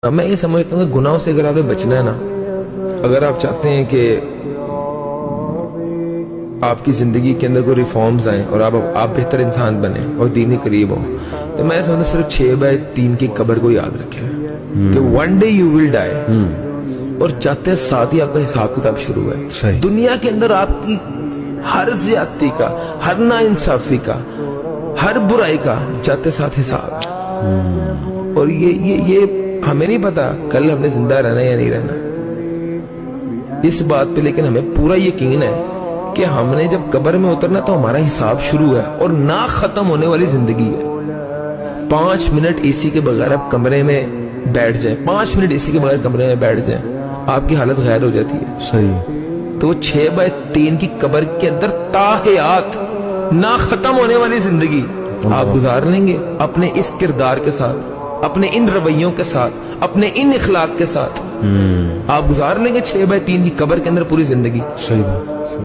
میں یہ سمجھتا ہوں کہ گناہوں سے اگر آپ نے بچنا ہے نا، اگر آپ چاہتے ہیں کہ آپ کی زندگی کے اندر کوئی ریفارمز آئیں اور آپ بہتر انسان بنیں اور دینی قریب ہوں، تو میں سمجھتا ہوں صرف 6/3 کی قبر کو یاد رکھیں کہ ون ڈے یو ول ڈائی، اور چاہتے ساتھ ہی آپ کا حساب کتاب شروع ہے دنیا کے اندر، آپ کی ہر زیادتی کا، ہر نا انصافی کا، ہر برائی کا چاہتے ساتھ حساب. اور یہ ہمیں نہیں پتا کل ہم نے زندہ رہنا یا نہیں رہنا اس بات پہ، لیکن ہمیں پورا یقین ہے کہ ہم نے جب قبر میں اترنا تو ہمارا حساب شروع ہے اور نہ ختم ہونے والی زندگی ہے. 5 منٹ اے سی کے بغیر آپ کمرے میں بیٹھ جائیں، 5 منٹ اے سی کے بغیر کمرے میں بیٹھ جائیں، آپ کی حالت غیر ہو جاتی ہے. صحیح. تو 6/3 کی قبر کے اندر تاحیات نہ ختم ہونے والی زندگی آپ گزار لیں گے اپنے اس کردار کے ساتھ، اپنے ان رویوں کے ساتھ، اپنے ان اخلاق کے ساتھ. آپ گزار لیں گے 6/3 کی قبر کے اندر پوری زندگی. صحیح.